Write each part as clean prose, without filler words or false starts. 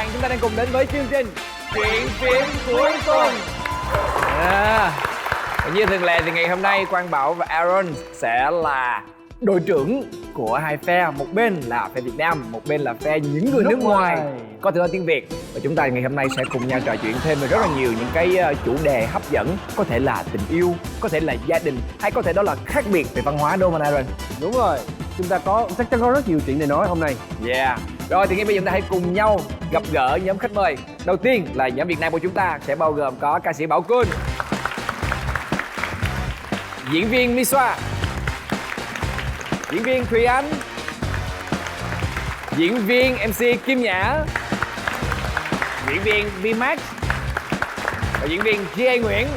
bạn, chúng ta đang cùng đến với chương trình Chuyện phim cuối tuần. Như thường lệ thì ngày hôm nay Quang Bảo và Aaron sẽ là đội trưởng của hai phe. Một bên là phe Việt Nam, một bên là phe những người nước ngoài có thể nói tiếng Việt. Và chúng ta ngày hôm nay sẽ cùng nhau trò chuyện thêm về rất là nhiều những cái chủ đề hấp dẫn. Có thể là tình yêu, có thể là gia đình, hay có thể đó là khác biệt về văn hóa, đúng không anh Aaron? Đúng rồi, chúng ta chắc chắn có rất nhiều chuyện để nói hôm nay. Yeah. Rồi thì ngay bây giờ chúng ta hãy cùng nhau gặp gỡ nhóm khách mời. Đầu tiên là nhóm Việt Nam của chúng ta sẽ bao gồm có ca sĩ Bảo Quân, diễn viên Miswa, diễn viên Thùy Anh, diễn viên MC Kim Nhã, diễn viên V-Max và diễn viên G.A. Nguyễn.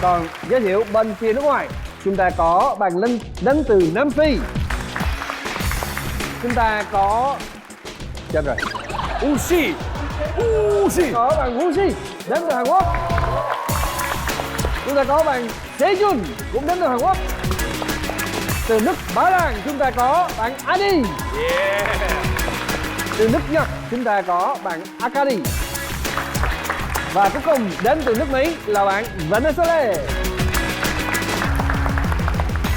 Còn giới thiệu bên phía nước ngoài, chúng ta có bạn Linh đến từ Nam Phi. Chúng ta có chết rồi Uzi có bạn Wuxi đến từ Hàn Quốc. Chúng ta có bạn Sejun cũng đến từ Hàn Quốc. Từ nước Ba Lan chúng ta có bạn Adi. Từ nước Nhật chúng ta có bạn Akari. Và cuối cùng đến từ nước Mỹ là bạn Venezuela.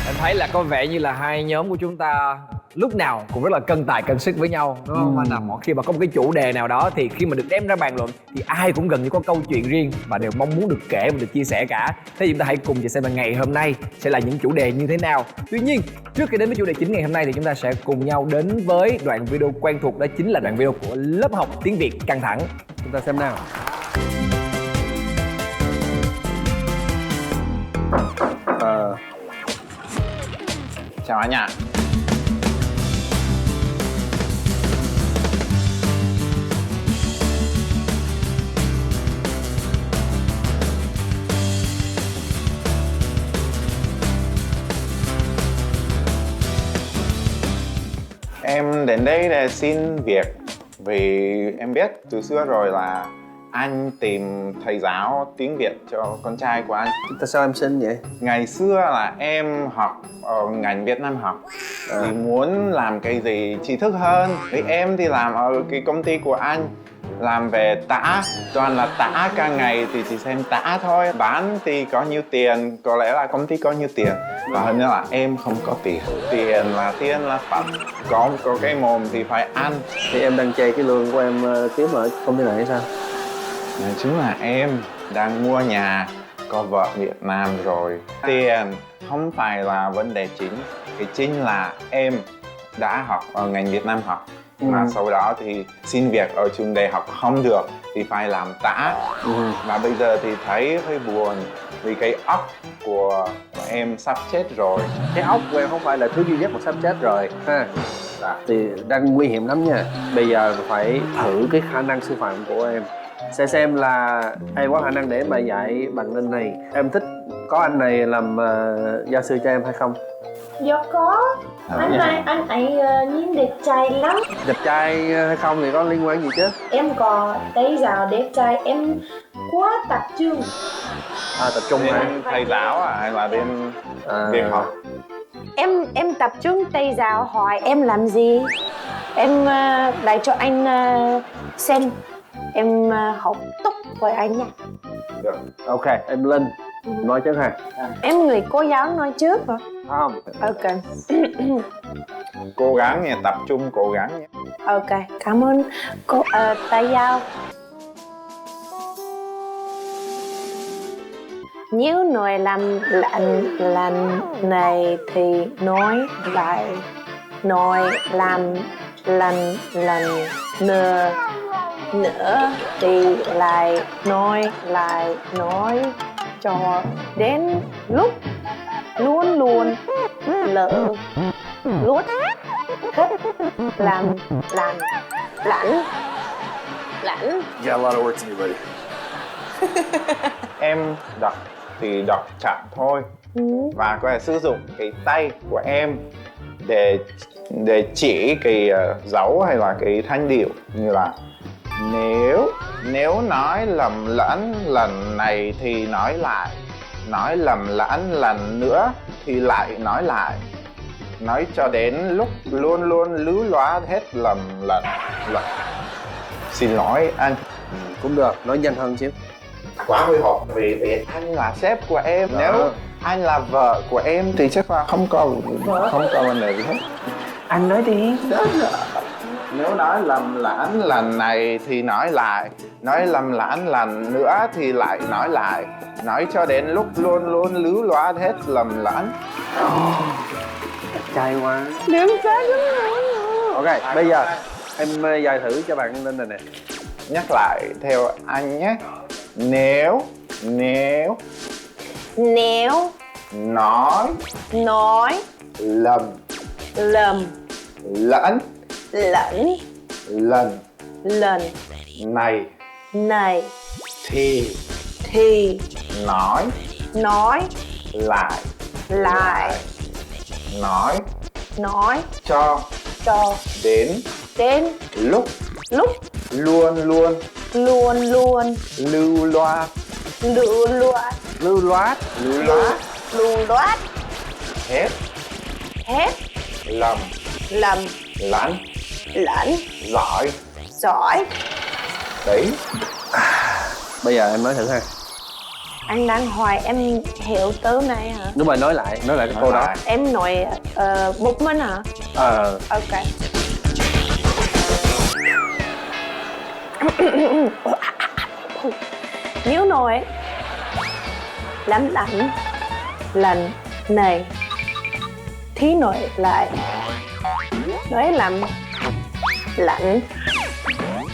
Em thấy là có vẻ như là hai nhóm của chúng ta lúc nào cũng rất là cân tài cân sức với nhau, đúng không anh? Là khi mà có một cái chủ đề nào đó thì khi mà được đem ra bàn luận thì ai cũng gần như có câu chuyện riêng và đều mong muốn được kể và được chia sẻ cả. Thế thì chúng ta hãy cùng chờ xem là ngày hôm nay sẽ là những chủ đề như thế nào. Tuy nhiên trước khi đến với chủ đề chính ngày hôm nay thì chúng ta sẽ cùng nhau đến với đoạn video quen thuộc, đó chính là đoạn video của lớp học tiếng Việt căng thẳng. Chúng ta xem nào. Chào anh ạ. Em đến đây để xin việc vì em biết từ xưa rồi là anh tìm thầy giáo tiếng Việt cho con trai của anh. Tại sao em xin vậy? Ngày xưa là em học ở ngành Việt Nam học thì muốn làm cái gì trí thức hơn. Thì em thì làm ở cái công ty của anh, làm về tã, toàn là tã cả ngày thì chỉ xem tã thôi. Bán thì có nhiêu tiền, có lẽ là công ty có nhiêu tiền. Và hơn nữa là em không có tiền. Tiền là Phật, có cái mồm thì phải ăn. Thì em đang chê cái lương của em kiếm ở công ty này hay sao? Nói chung là em đang mua nhà, có vợ Việt Nam rồi. Tiền không phải là vấn đề chính. Cái chính là em đã học ở ngành Việt Nam học. Mà sau đó thì xin việc ở trường đại học không được thì phải làm tã. Và bây giờ thì thấy hơi buồn vì cái óc của em sắp chết rồi. Cái óc của em không phải là thứ duy nhất mà sắp chết rồi ha. Thì đang nguy hiểm lắm nha. Bây giờ phải thử cái khả năng sư phạm của em. Sẽ xem là em có khả năng để mà dạy bạn Linh này. Em thích có anh này làm gia sư cho em hay không? Dạ có. Anh ấy nhìn đẹp trai lắm. Đẹp trai hay không thì có liên quan gì chứ? Em có thấy giáo đẹp trai, em quá tập trung. Tập trung hả? Thầy giáo à hay là bên việc học? Em tập trung thầy giáo hỏi em làm gì. Em lại cho anh xem. Em học tốt với anh nha. Được. Ok, em Linh nói trước ha. Em người cố gắng nói trước hả? Không. Ok. Cố gắng nha, tập trung cố gắng nhé. Ok, cảm ơn cô thầy giáo. Nếu nói làm lần này thì nói lại, nói làm lần nữa thì lại nói cho đến lúc luôn lỡ lút hết làm lãnh. You got a lot of work to do, buddy. Em đọc thì đọc chậm thôi. Và có thể sử dụng cái tay của em để chỉ cái dấu hay là cái thanh điệu, như là nếu nói lầm lẫn lần này thì nói lại, nói lầm lẫn lần nữa thì lại, nói cho đến lúc luôn lứ loá hết lầm lẫn. xin lỗi anh. Cũng được, nói nhanh hơn xíu. Quá hồi hộp vì anh là sếp của em. Đó. Nếu anh là vợ của em thì chắc là không có vấn đề gì hết. Anh nói đi. Nếu nói lầm lãng lần này thì nói lại, nói lầm lãng lần nữa thì lại nói lại, nói cho đến lúc luôn luôn lưu loát hết lầm lãng. Trai quá. Điểm trái lắm rồi. Ok, bây giờ em dài thử cho bạn lên này nè. Nhắc lại theo anh nhé. Nếu Nếu nói nói lầm lầm lẫn lẫn lần lần này này thì nói lại nói cho đến đến lúc lúc luôn luôn luôn lưu loát lưu loát hết hết lầm lầm lẫn lẫn giỏi đấy. Bây giờ em nói thử ha. Anh đang hỏi em hiểu từ này hả? Đúng rồi, nói lại cái câu đó. Em nói một mình hả? Ok. Nếu nói lắm lắm lần này thì nói lại nói lắm lạnh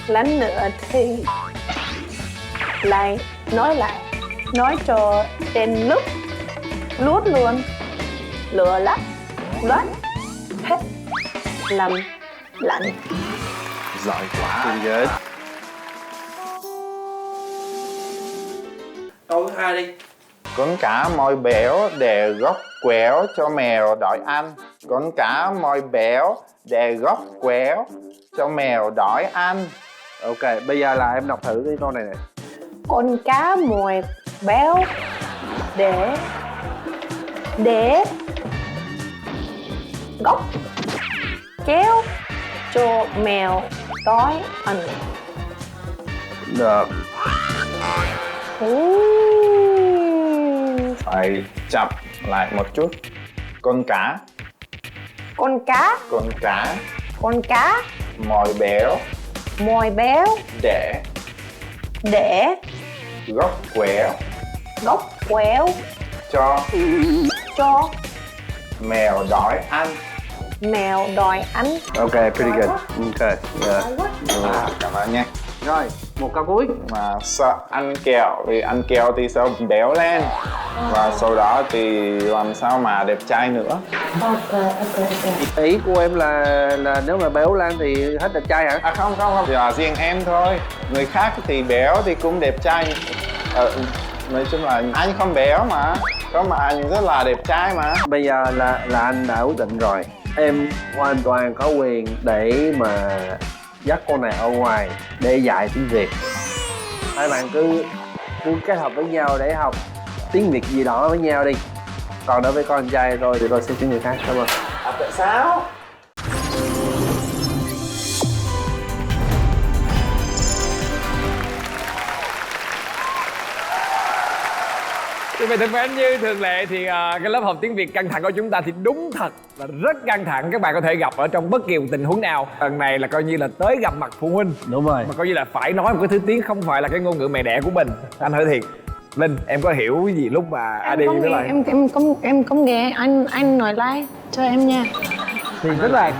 lắm nữa thì lại nói cho đến lúc lút luôn lừa lắc loát hết lầm lạnh. Giỏi quá. Pretty good. Câu thứ hai đi. Con cá mồi béo để góc quéo cho mèo đòi ăn. Con cá mồi béo để góc quéo cho mèo đòi ăn. Ok, bây giờ là em đọc thử cái câu này nè. Con cá mồi béo để góc kéo cho mèo đói ăn. Được. Phải chậm lại một chút. Con cá mồi béo để góc quéo cho mèo đói ăn. Ok, pretty good. Ok, yeah. Cảm ơn nha. Rồi, một câu cuối. Mà sợ ăn kẹo, vì ăn kẹo thì sẽ béo lên. Và sau đó thì làm sao mà đẹp trai nữa. Ý của em là nếu mà béo lên thì hết đẹp trai hả? À không, chỉ là riêng em thôi. Người khác thì béo thì cũng đẹp trai. Nói chung là anh không béo mà. Có mà anh rất là đẹp trai mà. Bây giờ là anh đã quyết định rồi. Em hoàn toàn có quyền để mà dắt con này ở ngoài để dạy tiếng Việt. Hai bạn cứ kết hợp với nhau để học tiếng Việt gì đó với nhau đi. Còn đối với con trai tôi thì tôi sẽ tiếng người khác. Cảm ơn. Tại sao? Quý vị thân mến, như thường lệ thì cái lớp học tiếng Việt căng thẳng của chúng ta thì đúng thật là rất căng thẳng. Các bạn có thể gặp ở trong bất kỳ một tình huống nào. Lần này là coi như là tới gặp mặt phụ huynh. Đúng rồi. Mà coi như là phải nói một cái thứ tiếng không phải là cái ngôn ngữ mẹ đẻ của mình. Anh hỏi thiệt, Linh, em có hiểu gì lúc mà Adi với lại Em không nghe anh nói lại cho em nha. Thì tức là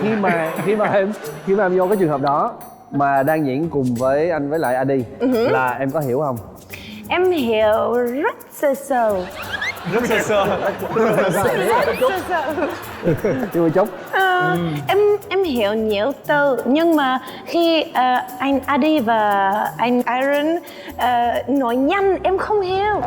khi mà em vô cái trường hợp đó mà đang diễn cùng với anh với lại Adi là em có hiểu không? Em hiểu rất sơ sơ. rất sơ sơ. Nhưng mà chút. Em hiểu nhiều từ, nhưng mà khi anh Adi và anh Aaron nói nhanh em không hiểu.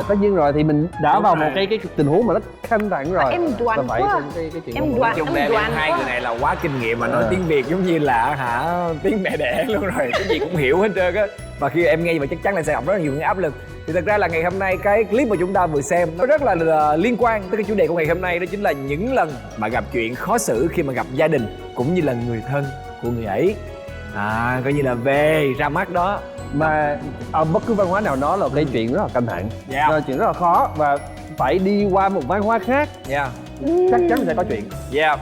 Tất nhiên rồi, thì mình đã vào một cái tình huống mà nó căng thẳng rồi. Em đoán vậy quá. cái chuyện Em đó. đoán. Chung em hai người này là quá kinh nghiệm mà nói tiếng Việt giống như là tiếng mẹ đẻ luôn rồi, cái gì cũng hiểu hết trơn á. Và khi em nghe như vậy chắc chắn là sẽ gặp rất là nhiều những áp lực. Thì thật ra là ngày hôm nay cái clip mà chúng ta vừa xem nó rất là liên quan tới cái chủ đề của ngày hôm nay, đó chính là những lần mà gặp chuyện khó xử khi mà gặp gia đình cũng như là người thân của người ấy. Coi như là về ra mắt đó. Mà ở bất cứ văn hóa nào nó là cái chuyện rất là căng thẳng. Dạ. Là chuyện rất là khó và phải đi qua một văn hóa khác Dạ. chắc chắn sẽ có chuyện. Dạ.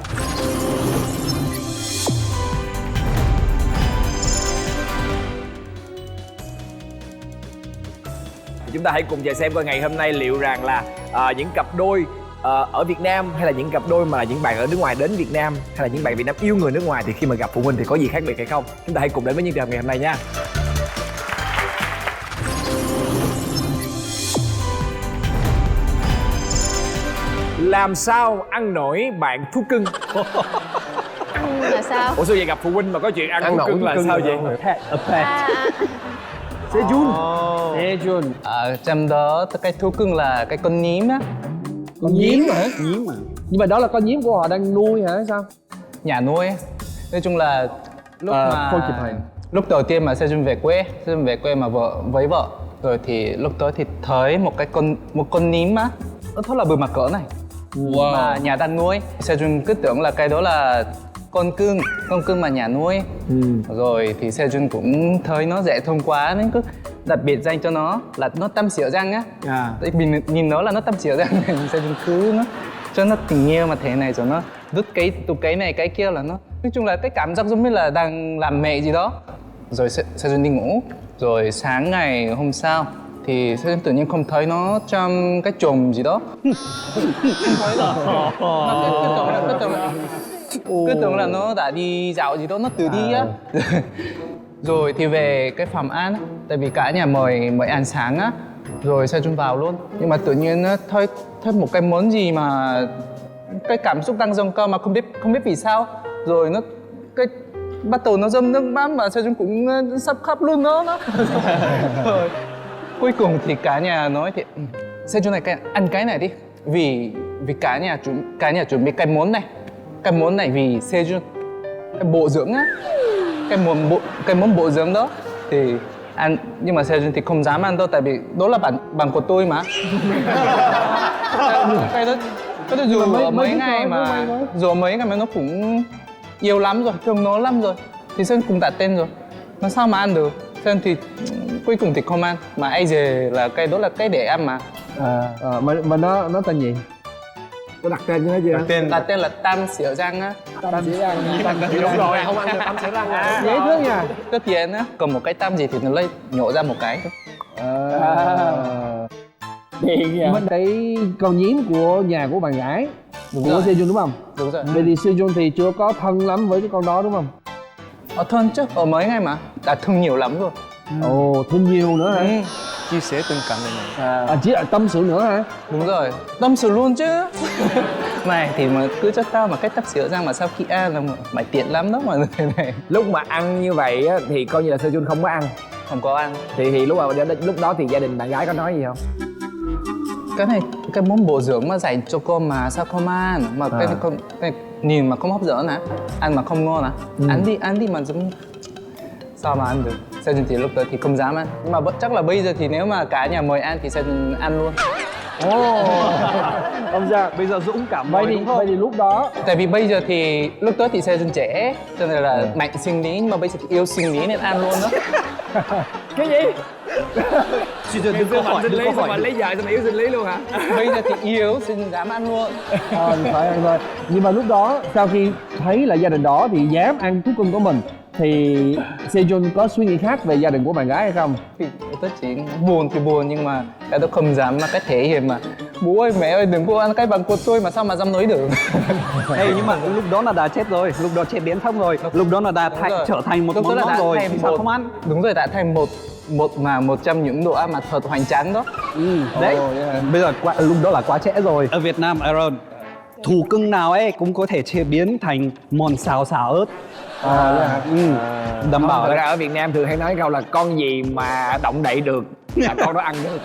Chúng ta hãy cùng chờ xem coi ngày hôm nay liệu rằng là những cặp đôi ở Việt Nam hay là những cặp đôi mà những bạn ở nước ngoài đến Việt Nam hay là những bạn Việt Nam yêu người nước ngoài thì khi mà gặp phụ huynh thì có gì khác biệt hay không. Chúng ta hãy cùng đến với những trường hợp ngày hôm nay nha. Làm sao ăn nổi bạn thú cưng? Ăn là sao? Ủa sao vậy, gặp phụ huynh mà có chuyện ăn thú cưng là sao vậy? Pet, a pet. Sejun. Sejun. Trong đó cái thú cưng là cái con nhím á. Con nhím hả? Nhím à? Nhưng mà đó là con nhím của họ đang nuôi hả sao? Nhà nuôi ấy. Nói chung là lúc Phôi chụp hình. lúc đầu tiên mà Sejun về quê mà với vợ rồi thì lúc đó thì thấy một con nhím á, nó thật là bự mặt cỡ này. Mà nhà đang nuôi. Sejun cứ tưởng là cái đó là con cưng mà nhà nuôi. Rồi thì Sejun cũng thấy nó dễ thương quá nên cứ đặt biệt danh cho nó là nó Tâm Xỉa Răng á. Tại vì nhìn nó là nó Tâm Xỉa Răng này, Sejun cứ nó cho nó tình yêu mà thế này rồi nó đứt cái này cái kia là nó nói chung là cái cảm giác giống như là đang làm mẹ gì đó. Rồi Sejun đi ngủ, rồi sáng ngày hôm sau thì Sejun tự nhiên không thấy nó trong cái chùm gì đó. Không thấy đâu. Cứ tưởng là nó đã đi dạo gì đó, nó tự đi á. Rồi thì về cái phòng ăn á, tại vì cả nhà mời ăn sáng á, rồi Sejun vào luôn. Nhưng mà tự nhiên á, thấy một cái món gì mà cái cảm xúc đang dâng cao mà không biết vì sao. Rồi nó bắt đầu nó rơm nước mắt mà Sejun cũng sắp khóc luôn đó. Rồi cuối cùng thì cả nhà nói thì Sejun này ăn cái này đi, vì cả nhà chuẩn bị cái món này vì Sejun, cái bộ dưỡng á, cái món bộ dưỡng đó thì ăn. Nhưng mà Sejun thì không dám ăn đâu, tại vì đó là bản của tôi mà. cái đó dù mấy ngày mà nó cũng yêu lắm rồi, thương nó lắm rồi thì Sejun cũng đặt tên rồi, nó sao mà ăn được. Sejun thì cuối cùng thì không ăn, mà ai về là cái đó là cái để ăn mà. Mà nó tên gì? Có đặt tên cho nó chưa? Đặt tên là Tam Xỉa Răng á. Tam Xỉa Răng. Đúng rồi, không ăn được Tâm Xỉa Răng à. Dễ thương nha. Tất nhiên á, còn một cái tam gì thì nó lấy nhổ ra một cái. Điện nha. Mình thấy con nhím của nhà của bạn gái của Sejun đúng không? Đúng rồi. Vậy thì Sejun thì chưa có thân lắm với cái con đó đúng không? Thân chứ, ở mấy ngày mà đã thương nhiều lắm rồi. Ồ, thương nhiều nữa hả? Chia sẻ tình cảm này. Chỉ là tâm sự nữa hả? Đúng rồi, tâm sự luôn chứ. Này thì mà cứ cho tao mà cái Tắp Xỉa Răng mà sau khi ăn là mày tiện lắm đó mà thế này. Lúc mà ăn như vậy á, thì coi như là Sejun không có ăn. Không có ăn. Thì lúc đó thì gia đình bạn gái có nói gì không? Cái món bổ dưỡng mà dành cho con mà sao không ăn? Mà cái nhìn mà không hấp dẫn hả? Ăn mà không ngon hả? Ăn đi mà giống sao mà ăn được. Sejun thì lúc đó thì không dám ăn. Nhưng mà chắc là bây giờ thì nếu mà cả nhà mời ăn thì Sejun ăn luôn. Không sao, bây giờ dũng cảm vậy thì lúc đó. Tại vì bây giờ thì lúc đó thì Sejun trẻ, cho nên là mạnh sinh lý, nhưng mà bây giờ thì yêu sinh lý nên ăn luôn đó. Cái gì? Ngày xưa mạnh sinh lý xong mà lấy vợ xong mà yếu sinh lý luôn hả? Bây giờ thì yêu xin dám ăn luôn. Phải ăn thôi. Nhưng mà lúc đó sau khi thấy là gia đình đó thì dám ăn thú cưng của mình thì Sejun có suy nghĩ khác về gia đình của bạn gái hay không? Thì tất chỉ buồn thì buồn, nhưng mà cái đó không dám mà cái thể hiện mà bố ơi mẹ ơi đừng có ăn cái bằng của tôi mà sao mà dám nói được. Ê, nhưng mà lúc đó là đã chết rồi, lúc đó chế biến xong rồi, lúc đó là đã trở thành một món ngon rồi thì sao không ăn? Đúng rồi, đã thành một trong những đồ ăn mà thật hoành tráng đó. Đấy, bây giờ lúc đó là quá trễ rồi. Ở Việt Nam, Aaron, thú cưng nào ấy cũng có thể chế biến thành món xào ớt. Đảm bảo Thật đấy. ra ở Việt Nam thường hay nói câu là con gì mà động đậy được con nó ăn được.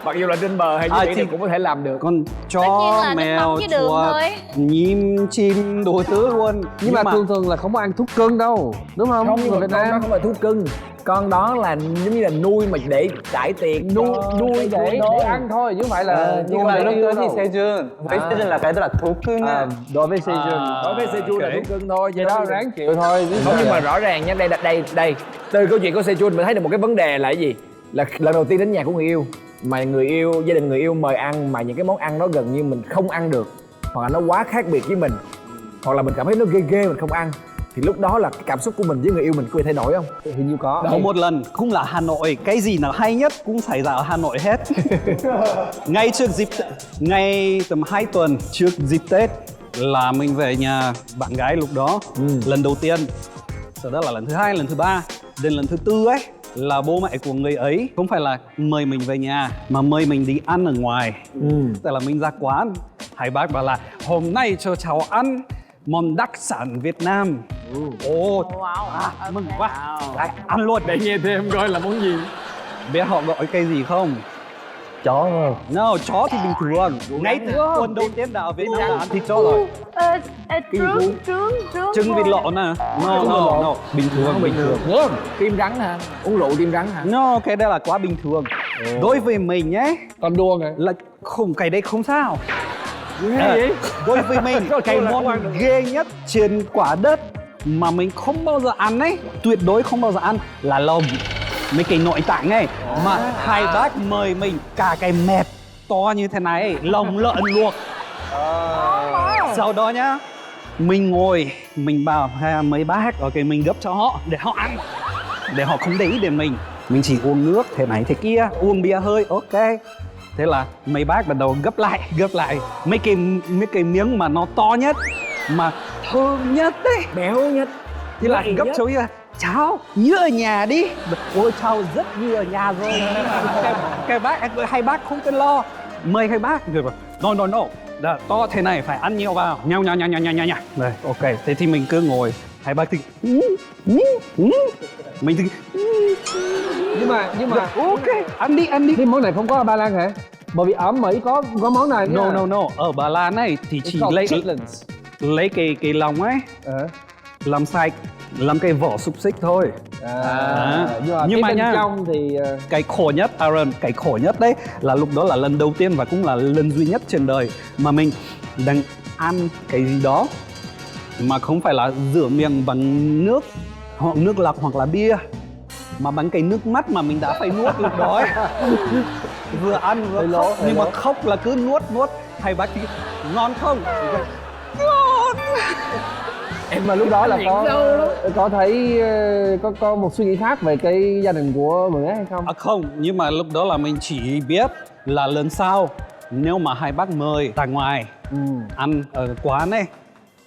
Mặc dù là trên bờ hay như vậy thì cũng có thể làm được. Con Tất nhiên chó, là nước mèo, mắm với đường chuột, thôi. nhím, chim, đủ thứ luôn. Nhưng mà thường là không có ăn thuốc cưng đâu, đúng không? Không, Người con Việt đó Nam không phải thú cưng. Con đó là giống như là nuôi mà để trải tiền nuôi để ăn thôi chứ không phải là Nhưng mà lúc tôi đâu. thì Sejun với Sejun là cái đó là thú cưng á. Đối với Sejun, đối với Sejun là thú cưng thôi. vậy đó ráng chịu thôi. Không, nhưng mà rõ ràng nha, đây từ câu chuyện của Sejun mình thấy được một cái vấn đề là cái gì, là lần đầu tiên đến nhà của người yêu mà gia đình người yêu mời ăn mà những cái món ăn đó gần như mình không ăn được, hoặc là nó quá khác biệt với mình, hoặc là mình cảm thấy nó ghê mình không ăn, thì lúc đó là cái cảm xúc của mình với người yêu mình có bị thay đổi không? Hình như có. Có một lần cũng là Hà Nội, cái gì nào hay nhất cũng xảy ra ở Hà Nội hết. Ngay tầm 2 tuần trước dịp Tết là mình về nhà bạn gái lúc đó lần đầu tiên, sau đó là lần thứ 2, lần thứ 3, đến lần thứ 4 ấy là bố mẹ của người ấy không phải là mời mình về nhà mà mời mình đi ăn ở ngoài. Tức là mình ra quán, hai bác bảo là hôm nay cho cháu ăn món đặc sản Việt Nam. Mừng quá. Đấy, ăn luôn. Để nghe thêm coi là món gì. Biết họ gọi cái gì không? Chó không? No, chó thì bình thường. Ngay từ tuần đầu tiên đã ở Việt Nam đã ăn thịt chó rồi. Trứng vịt lộn à? No, bình thường. Tim rắn hả? Uống rượu tim rắn hả? No, cái đó là quá bình thường. Đối với mình nhé, Con đua hả? là không, cái đấy không sao. Đối với mình, cái món ghê nhất trên quả đất mà mình không bao giờ ăn ấy, tuyệt đối không bao giờ ăn là lồng, mấy cái nội tạng ấy. Mà hai bác mời mình cả cái mẹp to như thế này ấy, lồng lợn luộc. Sau đó nhá, mình ngồi, mình bảo mấy bác, ok mình gấp cho họ để họ ăn, để họ không để ý đến mình. Mình chỉ uống nước thế này thế kia, uống bia hơi, ok. Thế là mấy bác bắt đầu gấp lại mấy cái miếng mà nó to nhất, mà thơm nhất đấy, Béo nhất. thì là gấp cho là cháu như ở nhà đi. Ôi cháu rất như ở nhà rồi. Cái bác, hai bác không cần lo, mời hai bác rồi bảo no. Đã, to thế này phải ăn nhiều vào, nhau. Đây, ok, thế thì mình cứ ngồi, hai bác thì mình thì Nhưng mà ok, ăn đi. cái món này không có ở Ba Lan hả? Bởi vì ở Mỹ có món này. No. Ở Ba Lan này thì chỉ lấy cái lòng ấy, làm sạch, làm cái vỏ xúc xích thôi. Nhưng mà bên nhá, trong thì cái khổ nhất, Aaron, cái khổ nhất đấy là lúc đó là lần đầu tiên và cũng là lần duy nhất trên đời mà mình đang ăn cái gì đó mà không phải là rửa miệng bằng nước hoặc nước lọc hoặc là bia, mà bằng cái nước mắt mà mình đã phải nuốt lúc đó ấy. Vừa ăn vừa khóc, nhưng mà khóc là cứ nuốt. Hai bác thì ngon không? Ngon. em mà lúc đó là có thấy có một suy nghĩ khác về cái gia đình của người ấy hay không? Không, nhưng mà lúc đó là mình chỉ biết là lần sau nếu mà hai bác mời ra ngoài ăn ở quán ấy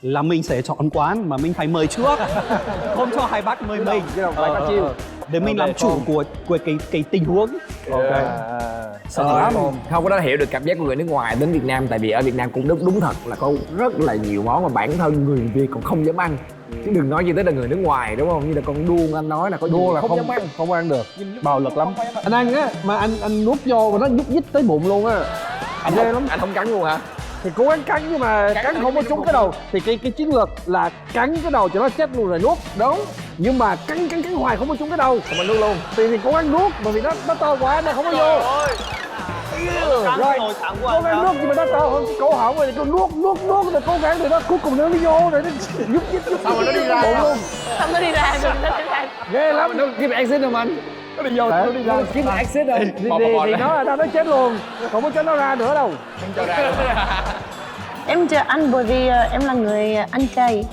là mình sẽ chọn quán mà mình phải mời trước, không cho hai bác mời mình. Để mình làm chủ của cái tình huống. Không có đó hiểu được cảm giác của người nước ngoài đến Việt Nam, tại vì ở Việt Nam cũng đúng thật là có rất là nhiều món mà bản thân người Việt còn không dám ăn, chứ đừng nói gì tới là người nước ngoài, đúng không? Như là con đuông anh nói là có Đua là không dám ăn. không ăn được, bạo lực lắm. Anh ăn á mà anh nuốt vô và nó nhúc nhích tới bụng luôn á. Anh không cắn luôn hả? Thì cố gắng cắn nhưng mà cắn không có trúng cái đầu, thì cái chiến lược là cắn cái đầu cho nó chết luôn rồi nuốt, đúng. Nhưng mà cắn hoài không có trúng cái đầu mà nuốt luôn, thì cố gắng nuốt bởi vì nó to quá nó không có vô. Rồi cố gắng nuốt nhưng mà nó to hơn cái cổ họng rồi, thì nuốt rồi cố gắng thì nó cuối cùng nó mới vô rồi nó nhúc nhích xong rồi nó đi ra luôn. Xong nó đi ra rồi, nó đi ra. Ghê lắm. Nó kiếm exit không anh? Nó đi vô, nó đi ra kiếm exit không? Thì nó chết luôn, không có cho nó ra nữa đâu. Không cho ra. Em chưa ăn bởi vì em là người ăn chay.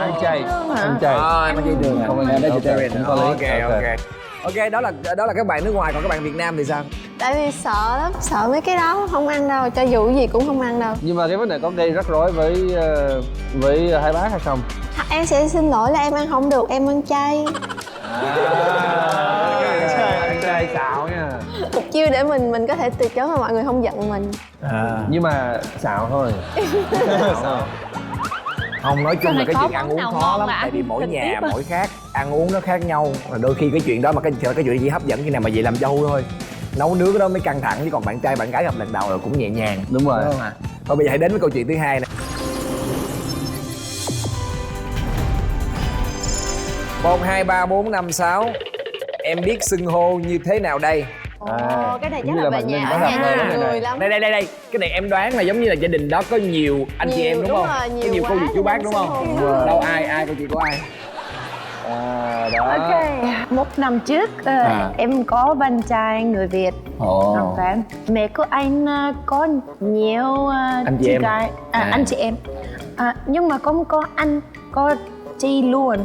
Ăn chay. Ăn chay. Em ăn chay đường à? Không ăn vegetarian. Ok, đó là các bạn nước ngoài, còn các bạn Việt Nam thì sao? Tại vì sợ lắm, sợ mấy cái đó không ăn đâu, cho dù gì cũng không ăn đâu. Nhưng mà cái vấn đề có gây rắc rối với hai bác hay không? Em sẽ xin lỗi là em ăn không được, em ăn chay. Ăn chay xạo nha. Một chiêu để mình có thể từ chối mà mọi người không giận mình. Nhưng mà xạo thôi. Không, nói chung Sao là lại cái có chuyện ăn món uống nào khó ngon lắm. mà Tại vì ăn mỗi trực nhà tiếp á? mỗi khác, ăn uống nó khác nhau. Và đôi khi cái chuyện đó mà cái chuyện chỉ hấp dẫn khi nào mà về làm dâu thôi. Nấu nướng đó mới căng thẳng, chứ còn bạn trai bạn gái gặp lần đầu là cũng nhẹ nhàng. Đúng rồi. Đúng không ạ? Thôi bây giờ hãy đến với câu chuyện thứ hai nè. 1, 2, 3, 4, 5, 6. Em biết xưng hô như thế nào đây? Ồ, cái này chắc như là là về bạn nhà Linh ở có nhà gặp nhiều rồi. người lắm. Đây. Cái này em đoán là giống như là gia đình đó có nhiều anh chị em đúng Nhiều, không? đúng rồi, Có nhiều nhiều cô quá dì chú bác nên đúng xưng không? hô khác. Đâu ai câu chuyện của ai? Đó. Ok, một năm trước em có bạn trai người Việt. Okay. Mẹ của anh có nhiều Anh chị em. gái, anh chị em. Nhưng mà không có anh, có chị luôn.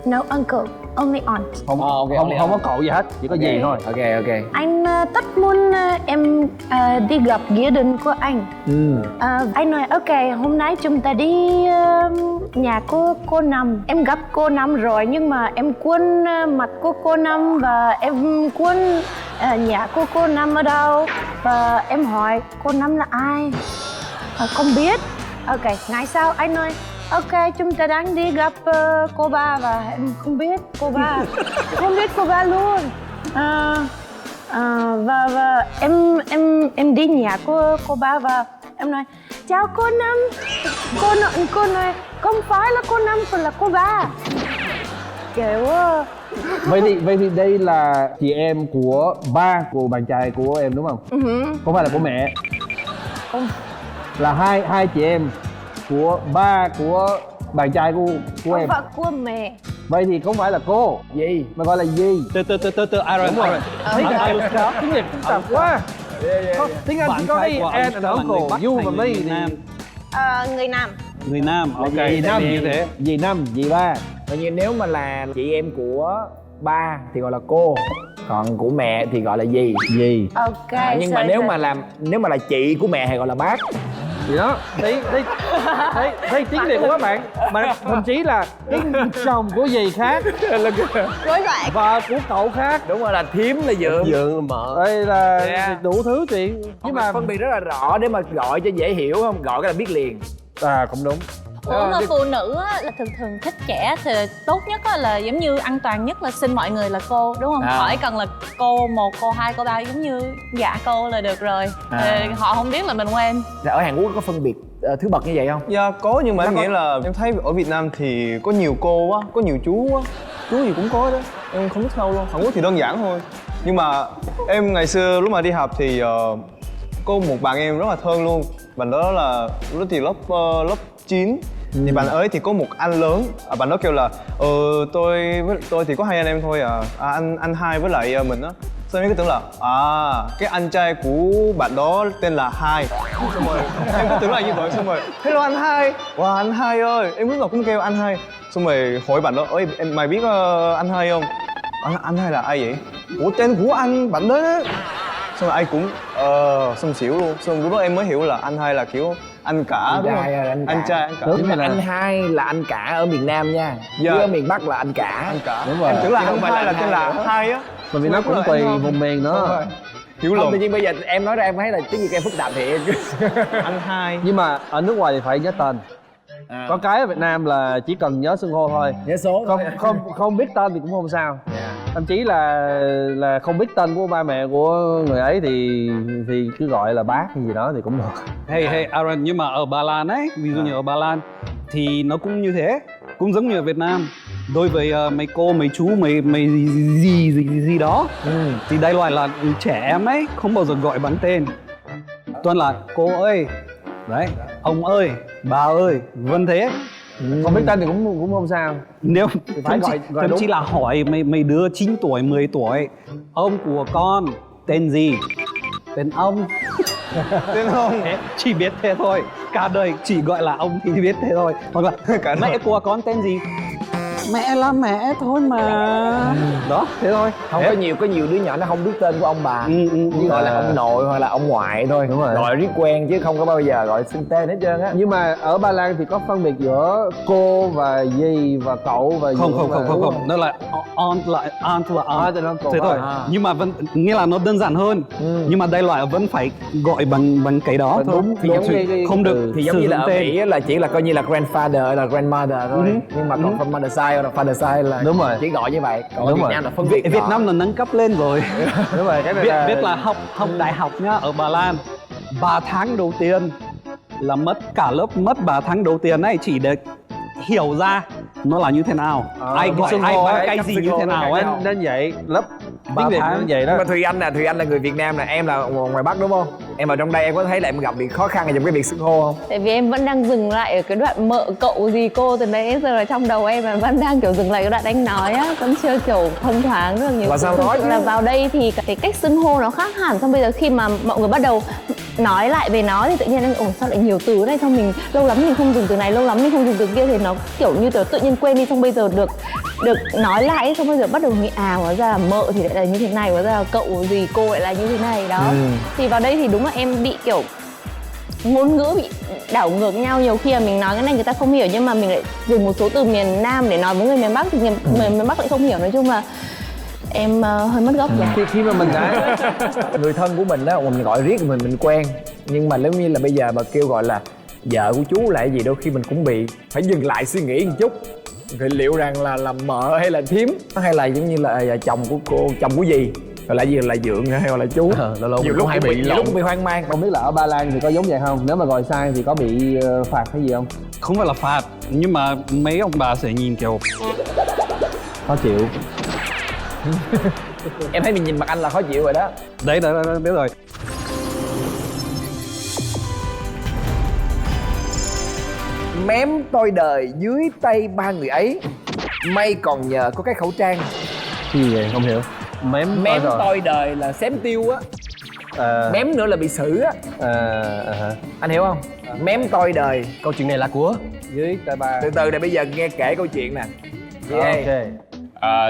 No uncle, only aunt. Không có cậu gì hết, chỉ có gì thôi. Ok. Anh rất muốn em đi gặp gia đình của anh. Anh nói ok, hôm nay chúng ta đi nhà của cô Năm. Em gặp cô Năm rồi nhưng mà em quên mặt của cô Năm và em quên nhà của cô Năm ở đâu. Và em hỏi cô Năm là ai? Không biết. Ok, ngày sau anh nói ok, chúng ta đang đi gặp cô ba và em không biết cô ba. Không biết cô ba luôn. Và em đi nhà của cô ba và em nói chào cô Năm. Cô nói không phải là cô Năm, còn là cô ba. Kiểu Vậy thì đây là chị em của ba của bạn trai của em đúng không? Không phải là của mẹ. Không. Là hai chị em của ba của bạn trai của em. và của mẹ. Vậy thì không phải là cô Gì? mà gọi là gì? Từ Aaron. Đúng rồi. Tiếng Việt phức tạp quá. Tiếng Anh chỉ có cái and and uncle, you và me Người thì Nam. Người Nam. Người Nam, ok. dì Năm, Như thế. dì Năm, dì ba. Coi như nếu mà là chị em của ba thì gọi là cô, còn của mẹ thì gọi là dì. Dì. Ok. Nhưng mà nếu mà là chị của mẹ thì gọi là bác. Gì đó, thấy tiếng Việt của các bạn, mà thậm chí là tiếng chồng của dì khác, Rối loạn. và của cậu khác. Đúng rồi, là thím là dượng. Dượng mợ. Đây là Yeah. đủ thứ chuyện. Nhưng mà phân biệt rất là rõ để mà gọi cho dễ hiểu không? Gọi cái là biết liền. Cũng đúng. Ủa mà phụ nữ á, là thường thích trẻ thì tốt nhất á, là giống như an toàn nhất là xưng mọi người là cô đúng không? Khỏi cần là cô 1, cô 2, cô 3, giống như dạ cô là được rồi. Thì họ không biết là mình quen. Ở Hàn Quốc có phân biệt thứ bậc như vậy không? Dạ có, nhưng mà em nghĩ là em thấy ở Việt Nam thì có nhiều cô quá, có nhiều chú quá. Chú gì cũng có đó, em không biết sao luôn. Hàn Quốc thì đơn giản thôi. Nhưng mà em ngày xưa lúc mà đi học thì có một bạn em rất là thân luôn. Bạn đó là lúc thì lớp 9. Thì bạn ấy thì có một anh lớn, bạn đó kêu là tôi thì có 2 anh em thôi anh hai với lại mình á. Xong em cứ tưởng là cái anh trai của bạn đó tên là Hai. Xong rồi em cứ tưởng là như vậy, xong rồi hello anh Hai, wow anh Hai ơi, em lúc nào cũng kêu anh Hai. Xong rồi hỏi bạn đó, ơi em mày biết anh Hai không? Anh Hai là ai vậy? Ủa tên của anh bạn đó. Xong rồi ai cũng xong xỉu luôn. Xong lúc đó em mới hiểu là anh Hai là kiểu anh cả, đúng không? Anh trai. Nhưng mà anh hai là anh cả ở miền Nam nha. Dạ. Chứ ở miền Bắc là anh cả. Anh cả. Đúng rồi. Em tưởng là Chứ không anh phải Hai là là tên là Hai á. Bởi vì nó cũng tùy vùng miền nữa. Hiểu Không, lầm. tự nhiên bây giờ em nói ra em thấy là tiếng Việt em phức tạp thiệt. Anh Hai. Nhưng mà ở nước ngoài thì phải nhớ tên. Có cái ở Việt Nam là chỉ cần nhớ xưng hô thôi. Nhớ số thôi. Không biết tên thì cũng không sao. Thậm chí là không biết tên của ba mẹ của người ấy thì cứ gọi là bác hay gì đó thì cũng được. Hey Aaron, nhưng mà ở Ba Lan ấy, ví dụ như ở Ba Lan thì nó cũng như thế, cũng giống như ở Việt Nam. Đối với mấy cô, mấy chú, mấy gì đó thì đại loại là trẻ em ấy không bao giờ gọi bằng tên, toàn là cô ơi, đấy, ông ơi, bà ơi, vân thế. Không biết tên thì cũng không sao. Nếu phải thậm gọi chí là hỏi mấy đứa 9 tuổi, 10 tuổi, ông của con tên gì? Tên ông. Tên ông. Chỉ biết thế thôi. Cả đời chỉ gọi là ông thì biết thế thôi. Hoặc là mẹ của con tên gì? mẹ là mẹ thôi mà. Đó, thế thôi. Không, có nhiều đứa nhỏ nó không biết tên của ông bà, chỉ gọi là ông nội hoặc là ông ngoại thôi. Đúng rồi. Gọi riết quen chứ không có bao giờ gọi xưng tên hết trơn á. Nhưng mà ở Ba Lan thì có phân biệt giữa cô và dì và cậu và dì Không, nó là aunt là aunt. Thế thôi. Nhưng mà vẫn nghĩa là nó đơn giản hơn. Nhưng mà đây là vẫn phải gọi bằng cái đó thôi. Đúng, Thì giống như không được Thì giống như là ở tên. Mỹ là chỉ là coi như là grandfather hay là grandmother thôi. Nhưng mà còn from mother side hoặc là father side là Đúng rồi. chỉ gọi như vậy. Còn ở Đúng Việt rồi. Nam là phân biệt Việt Nam là nâng cấp lên rồi. Đúng rồi, cái này biết là học đại học nhá, ở Ba Lan 3 tháng đầu tiên là mất cả lớp, mất 3 tháng đầu tiên ấy chỉ để hiểu ra nó là như thế nào, ai gọi xưng ai hô bán ấy, cái cách gì xưng như hô thế nó nào khác ấy. nhau. nên vậy lớp Ba tiếng Việt tháng. nên vậy đó. Nhưng mà Thùy Anh là người Việt Nam nè, em là ngoài Bắc đúng không? Em ở trong đây em có thấy là em gặp bị khó khăn trong cái việc xưng hô không? Tại vì em vẫn đang dừng lại ở cái đoạn mợ cậu gì cô từ nãy đến giờ là trong đầu em là vẫn đang kiểu dừng lại cái đoạn anh nói á, vẫn chưa kiểu thông thoáng được nhiều. Và sao Thực nói sự chứ? là vào đây thì cái cách xưng hô nó khác hẳn, xong bây giờ khi mà mọi người bắt đầu nói lại về nó thì tự nhiên em ồ sao lại nhiều từ này, xong mình lâu lắm mình không dùng từ này, lâu lắm mình không dùng từ kia thì nó kiểu như tự nhiên quên đi, xong bây giờ được nói lại, xong bây giờ bắt đầu nghĩ hóa ra là mợ thì lại là như thế này, hóa ra là cậu gì cô lại là như thế này đó. Thì vào đây thì đúng là em bị kiểu ngôn ngữ bị đảo ngược nhau, nhiều khi là mình nói cái này người ta không hiểu nhưng mà mình lại dùng một số từ miền Nam để nói với người miền Bắc thì người miền Bắc lại không hiểu. Nói chung là em hơi mất gốc rồi. Khi mà mình đã Người thân của mình đó mình gọi riết mình quen, nhưng mà nếu như là bây giờ mà kêu gọi là vợ của chú là cái gì, đôi khi mình cũng bị phải dừng lại suy nghĩ một chút. Thì liệu rằng là mợ hay là thím hay là giống như là chồng của cô, chồng của dì, rồi là gì là dượng hay gọi là chú. lâu Nhiều lúc hay bị nhiều lúc bị hoang mang. không biết là ở Ba Lan thì có giống vậy không, nếu mà gọi sai thì có bị phạt hay gì không? Không phải là phạt, nhưng mà mấy ông bà sẽ nhìn kiểu Khó chịu. Em thấy mình nhìn mặt anh là khó chịu rồi đó. đấy biết rồi. Mém tôi đời dưới tay ba người ấy, may còn nhờ có cái khẩu trang. Cái gì vậy không hiểu. Mém Tôi đời là xém tiêu á, mém nữa là bị xử á. Anh hiểu không? Mém tôi đời. Câu chuyện này là của dưới tay ba. Từ từ để bây giờ nghe kể câu chuyện nè. Ok.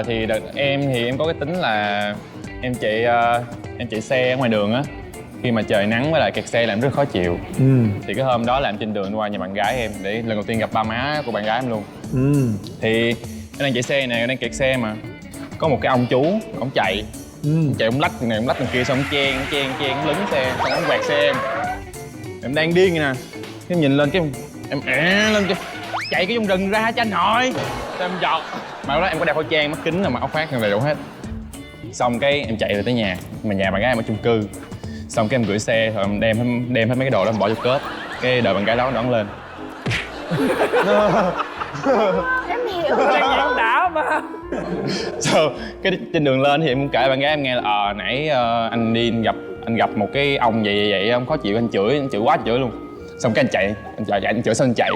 Thì đợt em thì em có cái tính là em chạy xe ở ngoài đường á, khi mà trời nắng với lại kẹt xe là em rất khó chịu. Thì cái hôm đó là em trên đường qua nhà bạn gái em để lần đầu tiên gặp ba má của bạn gái em luôn. Thì em đang chạy xe này, em đang kẹt xe mà có một cái ông chú, ông chạy ông lách từ này ông lách từ kia, xong ông chen lấn xe, xong ông quẹt xe em đang điên vậy nè. Em nhìn lên cái em lên cái chạy cái trong rừng ra cho anh nội, em giọt mà lúc đó em có đeo khẩu trang, mắt kính rồi mặc áo khoác đầy đủ hết. Xong cái em chạy về tới nhà, mà nhà bạn gái em ở chung cư. Xong cái em gửi xe rồi em đem hết mấy cái đồ đó em bỏ vô cốp, cái đợi bạn gái đó đón lên. Em hiểu. Đang diễn đã mà. Sau cái trên đường lên thì em cũng kể bạn gái em nghe là nãy anh đi anh gặp một cái ông vậy ông khó chịu, anh chửi quá chửi luôn. Xong cái anh chửi xong anh chạy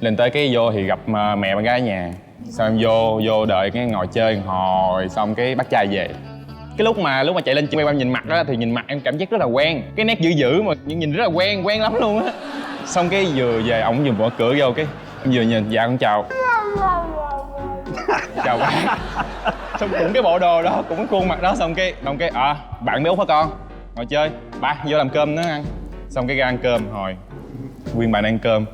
lên tới cái vô thì gặp mẹ bạn gái ở nhà. Xong em vô đợi cái ngồi chơi hồi, xong cái bắt trai về. Cái lúc mà chạy lên quay qua nhìn mặt đó thì nhìn mặt em cảm giác rất là quen, cái nét dữ mà nhìn rất là quen lắm luôn á. Xong cái vừa về ổng vừa mở cửa vô, cái em vừa nhìn dạ con chào bác. Xong cũng cái bộ đồ đó, cũng cái khuôn mặt đó, xong cái bạn bé Út hả con, ngồi chơi, ba vô làm cơm nữa ăn. Xong cái ra ăn cơm hồi nguyên bạn ăn cơm,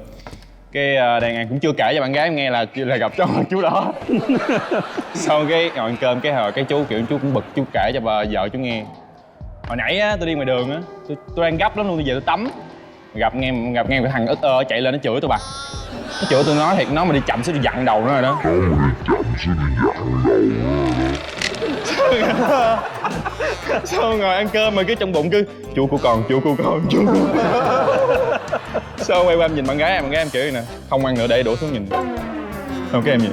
cái đang ăn cũng chưa kể cho bạn gái em nghe là gặp chú đó. Xong cái ngồi ăn cơm, cái hồi cái chú kiểu chú cũng bực, chú kể cho vợ chú nghe. Hồi nãy á tôi đi ngoài đường á, tôi đang gấp lắm luôn, tôi về tôi tắm, gặp nghe cái thằng ức chạy lên nó chửi tôi bà. Nó chửi tôi, nói thiệt, nó mà đi chậm xíu tôi dặn đầu nó rồi đó. Xong ngồi ăn cơm mà cái trong bụng cứ chú của con. Xong quay qua em nhìn bạn gái em kiểu nè, không ăn nữa để đổ xuống nhìn. Xong cái em nhìn.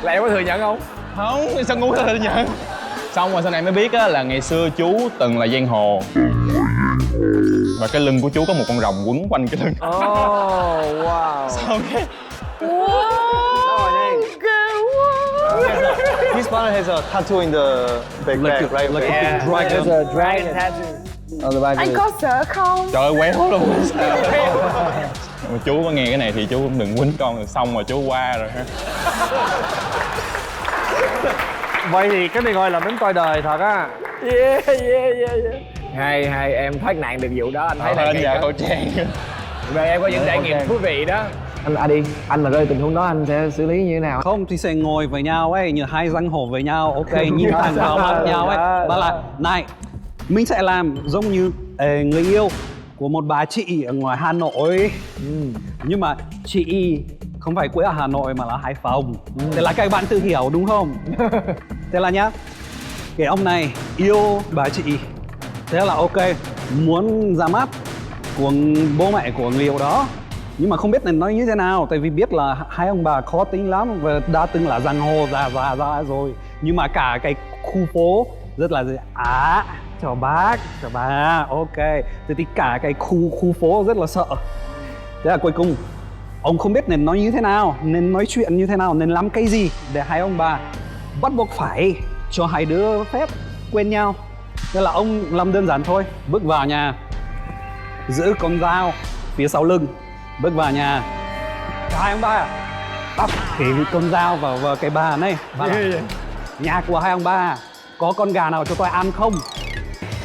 Là em có thừa nhận không? Không, sao ngu thừa nhận. Xong rồi sau này mới biết á là ngày xưa chú từng là giang hồ. Và cái lưng của chú có một con rồng quấn quanh cái lưng. Oh, wow. Xong cái His father has a tattoo in the back, right? Like a big dragon. There's a dragon tattoo on the back. Anh có sợ không? trời ơi quéo luôn. Mà chú có nghe cái này thì chú cũng đừng quýnh con rồi, xong rồi chú qua rồi ha. Vậy thì cái này gọi là bánh coi đời thật á. Yeah. Hay em thoát nạn được vụ đó, anh thấy này. Anh dạ khẩu trang. Về em có những trải nghiệm thú vị đó. Anh đi, anh mà rơi tình huống đó anh sẽ xử lý như thế nào? Không thì sẽ ngồi với nhau ấy, như hai răng hổ với nhau, ok, nhìn thẳng vào mắt nhau ấy. Bảo là, này, mình sẽ làm giống như người yêu của một bà chị ở ngoài Hà Nội. Nhưng mà chị không phải quê ở Hà Nội mà là Hải Phòng. Thế là các bạn tự hiểu đúng không? Thế là nhá, cái ông này yêu bà chị. Thế là ok, muốn ra mắt của bố mẹ của người yêu đó. Nhưng mà không biết nên nói như thế nào, tại vì biết là hai ông bà khó tính lắm và đã từng là giang hồ ra rồi. Nhưng mà cả cái khu phố rất là chào bác, chào bà, ok. Thế thì cả cái khu phố rất là sợ. Thế là cuối cùng ông không biết nên nói như thế nào, nên nói chuyện như thế nào, nên làm cái gì để hai ông bà bắt buộc phải cho hai đứa phép quen nhau. Thế là ông làm đơn giản thôi, bước vào nhà, giữ con dao phía sau lưng, bước vào nhà, hai ông bà bắt cái con dao vào cái bàn này. Nhà của hai ông bà có con gà nào cho tôi ăn không?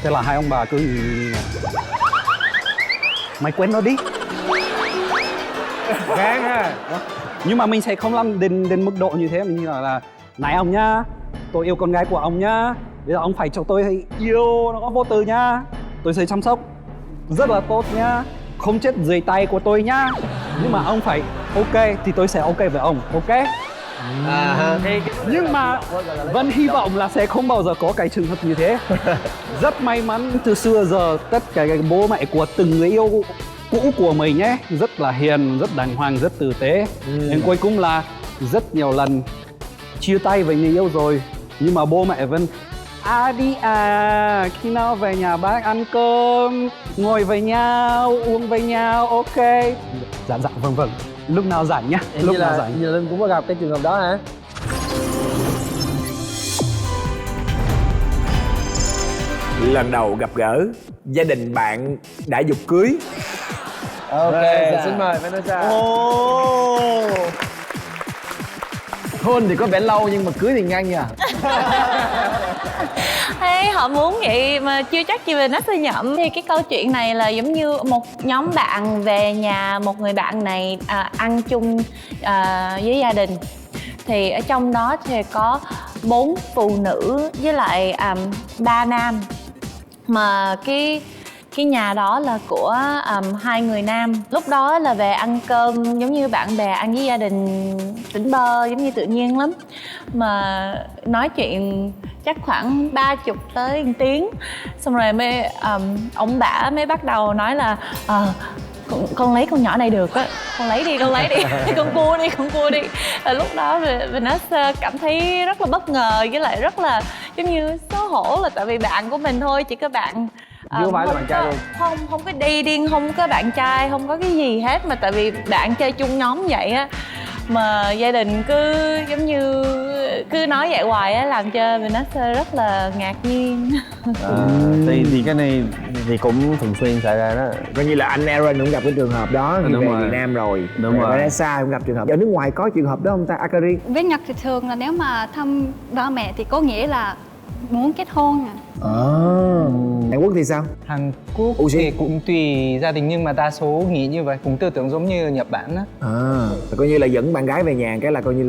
Thế là hai ông bà cứ nhìn mày quen nó đi. Gán ha. Nhưng mà mình sẽ không làm đến mức độ như thế. Mình như là này ông nhá, tôi yêu con gái của ông nhá, bây giờ ông phải cho tôi yêu nó có vô tư nhá, tôi sẽ chăm sóc rất là tốt nhá, không chết dưới tay của tôi nhá. Nhưng mà ông phải ok thì tôi sẽ ok với ông, ok? Nhưng mà vẫn hy vọng là sẽ không bao giờ có cái trường hợp như thế. Rất may mắn từ xưa giờ tất cả cái bố mẹ của từng người yêu cũ của mình ấy rất là hiền, rất đàng hoàng, rất tử tế. Nhưng cuối cùng là rất nhiều lần chia tay với người yêu rồi, nhưng mà bố mẹ vẫn đi khi nào về nhà bác ăn cơm, ngồi với nhau, uống với nhau, ok. Dạ vâng, lúc nào rảnh nhá, lúc nào rảnh. Như Linh cũng có gặp cái trường hợp đó hả? Lần đầu gặp gỡ, gia đình bạn đã giục cưới. Ok, xin mời Vanessa. Hôn thì có vẻ lâu nhưng mà cưới thì nhanh nha. Thế họ muốn vậy mà chưa chắc gì về nó sẽ nhậm. Thì cái câu chuyện này là giống như một nhóm bạn về nhà một người bạn này ăn chung với gia đình. Thì ở trong đó thì có 4 phụ nữ với lại 3 nam. Mà cái nhà đó là của 2 người nam. Lúc đó là về ăn cơm giống như bạn bè ăn với gia đình, tỉnh bơ giống như tự nhiên lắm. Mà nói chuyện chắc khoảng 30 tới 1 tiếng. Xong rồi ông bả mới bắt đầu nói là con lấy con nhỏ này được á, con lấy đi con cua đi. Lúc đó Vanessa cảm thấy rất là bất ngờ, với lại rất là giống như xấu hổ, là tại vì bạn của mình thôi, chỉ có bạn không phải là bạn trai luôn. Không có đi điên, không có bạn trai, không có cái gì hết, mà tại vì bạn chơi chung nhóm vậy á, mà gia đình cứ giống như cứ nói vậy hoài á, làm cho Vanessa rất là ngạc nhiên. Thì cái này thì cũng thường xuyên xảy ra đó. Coi như là anh Aaron cũng gặp cái trường hợp đó khi về Việt Nam rồi. Đúng rồi. Vanessa cũng gặp trường hợp. Ở nước ngoài có trường hợp đó không ta, Akari? Với Nhật thì thường là nếu mà thăm ba mẹ thì có nghĩa là muốn kết hôn à. Hàn Quốc thì sao? Hàn Quốc thì cũng tùy gia đình, nhưng mà đa số nghĩ như vậy, cũng tư tưởng giống như Nhật Bản á. Coi như là dẫn bạn gái về nhà cái là coi như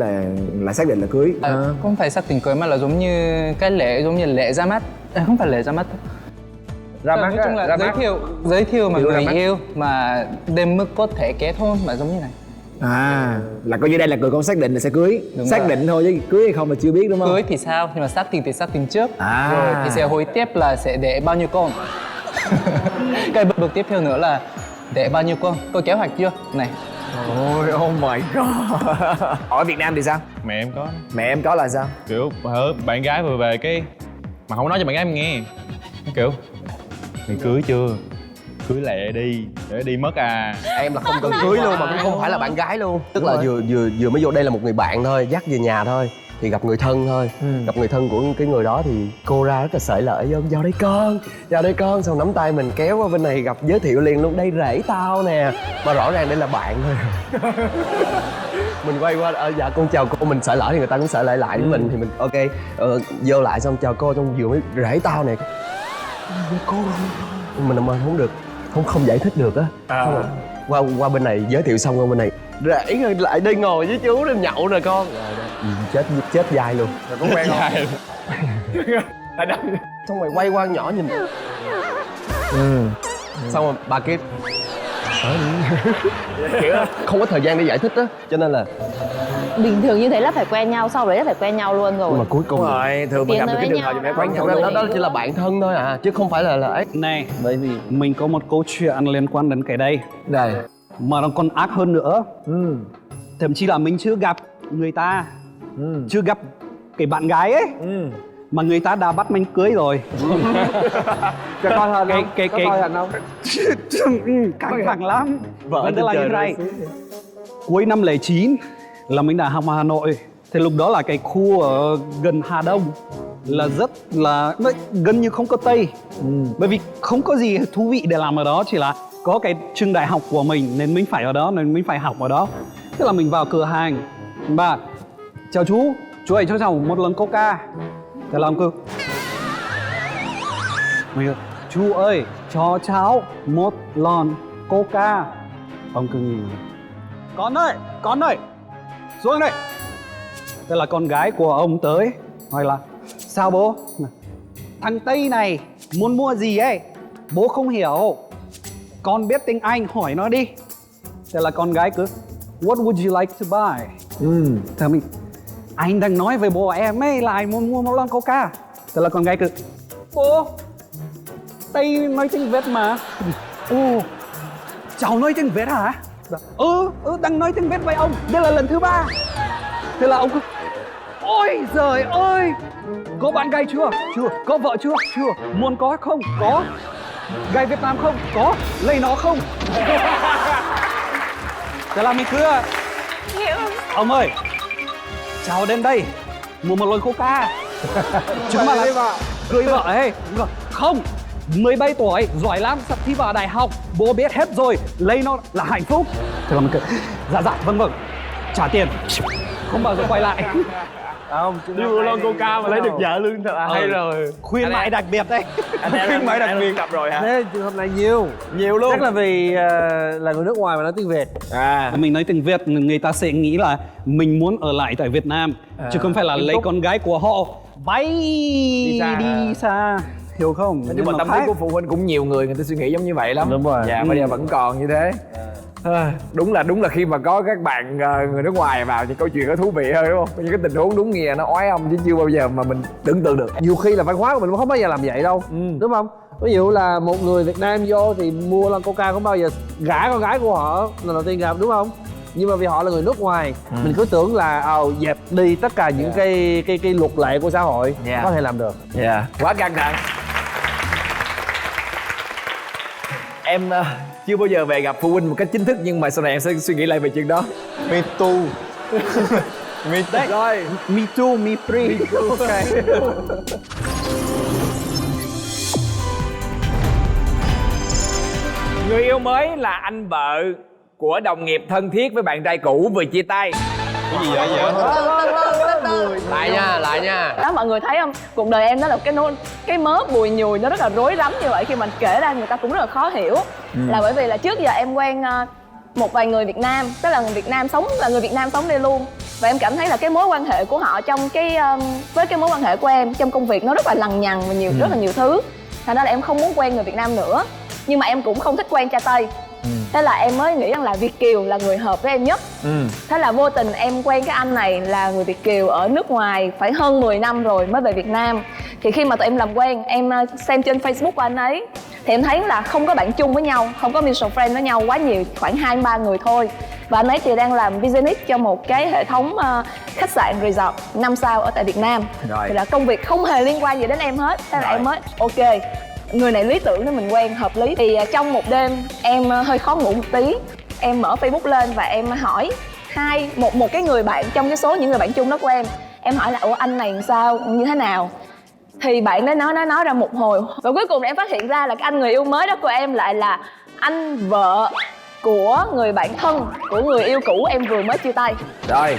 là xác định là cưới. Không phải xác định cưới mà là giống như cái lễ, giống như lễ ra mắt. Không phải lễ ra mắt. Ra mắt nói chung là giới thiệu mà người yêu mà đến mức có thể kết hôn mà giống như này. Là coi như đây là người con xác định là sẽ cưới. Đúng xác rồi. định thôi chứ cưới hay không là chưa biết đúng không? Cưới thì sao, nhưng mà xác định thì xác định trước. Rồi thì sẽ hỏi tiếp là sẽ để bao nhiêu con. Cái bước tiếp theo nữa là để bao nhiêu con, có kế hoạch chưa này. Ôi oh my god. Ở Việt Nam thì sao? Mẹ em có. Mẹ em có là sao? Kiểu bạn gái vừa về cái mà không nói cho bạn gái em nghe, kiểu mày cưới chưa, cưới lẹ đi để đi mất à. Em là không cần cưới luôn mà cũng không phải là bạn gái luôn. Tức là vừa mới vô đây là một người bạn thôi, dắt về nhà thôi. thì gặp người thân thôi. Gặp người thân của cái người đó thì cô ra rất là sởi lợi với ông, vào đây con, xong nắm tay mình kéo qua bên này gặp giới thiệu liền luôn, đây rể tao nè, mà rõ ràng đây là bạn thôi. Mình quay qua dạ con chào cô, mình sởi lỡ thì người ta cũng sởi lại với mình thì mình ok vô lại xong chào cô, trong vừa mới rể tao nè, cô mình không được, không giải thích được á. Qua bên này giới thiệu xong qua bên này rể lại đây ngồi với chú để nhậu nè con. Chết dai luôn. Rồi có quen không? Xong rồi quay qua nhỏ nhìn. Xong rồi bà kia kiểu không có thời gian để giải thích á, cho nên là Bình thường như thế là phải quen nhau, sau đấy là phải quen nhau luôn rồi. nhưng mà cuối cùng Rồi, thường mình Tiến gặp được tới cái với trường hợp nhau gì phải đó. quen nhau đó, luôn. đó chỉ là bạn thân thôi à, chứ không phải là ấy. Này, bởi vì mình có một câu chuyện liên quan đến cái đây Đây. mà nó còn ác hơn nữa. Thậm chí là mình chưa gặp người ta, chưa gặp cái bạn gái ấy, mà người ta đã bắt mình cưới rồi. Cho coi hình không? Có coi hình không? Căng thẳng lắm. Vợ Vấn đề là trên như trời này, cuối năm 09 là mình đã học ở Hà Nội. Thì lúc đó là cái khu ở gần Hà Đông là rất là gần như không có Tây. Bởi vì không có gì thú vị để làm ở đó, chỉ là có cái trường đại học của mình nên mình phải ở đó, nên mình phải học ở đó. Thế là mình vào cửa hàng, bà chào chú ơi cho cháu một lần Coca. Thế là ông cứ mình chú ơi cho cháu một lon Coca. Ông cứ nhìn con ơi xuống đây. Thế là con gái của ông tới hỏi là sao bố, thằng Tây này muốn mua gì ấy, bố không hiểu, con biết tiếng Anh hỏi nó đi. Thế là con gái cứ what would you like to buy. Thế mình anh đang nói với bố em ấy là anh muốn mua một lon Coca. Thế là con gái cứ bố Tây nói tiếng Việt mà. Ồ, cháu nói tiếng Việt hả? Đang nói tiếng Việt với ông, đây là lần thứ 3. Thế là ông cứ ôi giời ơi, có bạn gái chưa? Chưa. Có vợ chưa? Chưa. Muốn có không? Có. Gái Việt Nam không? Có. Lấy nó không? Thế là mình cứ ông ơi, cháu đến đây mua một lon Coca. Chứ mà là cưới vợ ấy. Không, 17 tuổi, giỏi lắm, sắp thi vào đại học, bố biết hết rồi, lấy nó là hạnh phúc. Thế là mình cứ dạ vâng, trả tiền, không bao giờ quay lại. Không, đi mua lon Coca mà lấy được vợ luôn thật là hay rồi. Khuyên mãi đặc biệt đấy. Khuyên mãi đặc biệt gặp rồi hả? thế trường hợp này nhiều luôn. chắc là vì là người nước ngoài mà nói tiếng Việt. Mình nói tiếng Việt, người ta sẽ nghĩ là mình muốn ở lại tại Việt Nam, chứ không phải là lấy con gái của họ bay đi xa. Hiểu không? Nhưng mà tâm lý của phụ huynh cũng nhiều người ta suy nghĩ giống như vậy lắm. Đúng rồi. Dạ, bây giờ vẫn còn như thế. Đúng là khi mà có các bạn người nước ngoài vào thì câu chuyện nó thú vị hơn đúng không? Những cái tình huống đúng nghĩa nó oái âm chứ chưa bao giờ mà mình tưởng tượng được. Nhiều khi là văn hóa của mình không bao giờ làm vậy đâu, đúng không? Ví dụ là một người Việt Nam vô thì mua lon Coca không bao giờ gả con gái của họ lần đầu tiên gặp, đúng không? Nhưng mà vì họ là người nước ngoài, mình cứ tưởng là dẹp đi tất cả những cái luật lệ của xã hội có thể làm được. Quá căng thẳng. Em chưa bao giờ về gặp phụ huynh một cách chính thức, nhưng mà sau này em sẽ suy nghĩ lại về chuyện đó. Me too. Đấy. Rồi, Me too, me free. ok. Người yêu mới là anh vợ của đồng nghiệp thân thiết với bạn trai cũ vừa chia tay. Cái gì vậy? Lại nha. Đó, mọi người thấy không, cuộc đời em đó là cái mớ bùi nhùi nó rất là rối rắm như vậy. Khi mình kể ra người ta cũng rất là khó hiểu. Là bởi vì là trước giờ em quen một vài người Việt Nam, tức là người Việt Nam sống đây luôn, và em cảm thấy là cái mối quan hệ của họ trong với cái mối quan hệ của em trong công việc nó rất là lằng nhằng và rất là nhiều thứ. Thành ra là em không muốn quen người Việt Nam nữa, nhưng mà em cũng không thích quen cha Tây. Thế là em mới nghĩ rằng là Việt kiều là người hợp với em nhất. Thế là vô tình em quen cái anh này là người Việt kiều ở nước ngoài phải hơn 10 năm rồi mới về Việt Nam. Thì khi mà tụi em làm quen, em xem trên Facebook của anh ấy thì em thấy là không có bạn chung với nhau, không có mutual friend với nhau quá nhiều, khoảng 2-3 người thôi. Và anh ấy thì đang làm business cho một cái hệ thống khách sạn resort 5 sao ở tại Việt Nam. Thì là công việc không hề liên quan gì đến em hết. Thế là em mới ok, người này lý tưởng để mình quen, hợp lý. Thì trong một đêm em hơi khó ngủ một tí, em mở Facebook lên và em hỏi một cái người bạn trong cái số những người bạn chung đó của Em hỏi là ủa anh này làm sao, như thế nào, thì bạn đó nói ra một hồi, và cuối cùng em phát hiện ra là cái anh người yêu mới đó của em lại là anh vợ của người bạn thân của người yêu cũ em vừa mới chia tay. Rồi,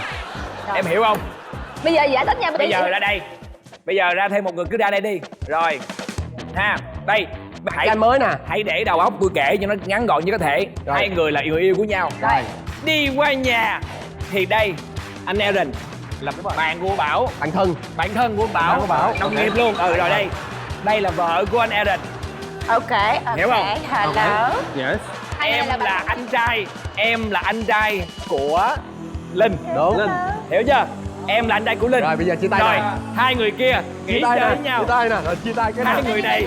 em hiểu không? Bây giờ giải thích nha. Bây giờ ra đây, bây giờ ra thêm một người, cứ ra đây đi. Rồi ha, đây hãy Anh mới nè. hãy để đầu óc tôi kể cho nó ngắn gọn như có thể. Rồi. Hai người là người yêu của nhau. Rồi. Đi qua nhà thì đây anh Aaron là bạn của Bảo, Bạn thân. bạn thân của Bảo, đồng nghiệp luôn. Rồi đây là vợ của anh Aaron. Ok. Hiểu không? Hello. Yes. Em là anh trai, em là anh trai của Linh. Đúng. Hiểu chưa? Em là anh trai của Linh. Rồi bây giờ chia tay Rồi, nè. hai người kia nghỉ chơi với nhau. Chia tay nè, rồi chia tay cái Hai người này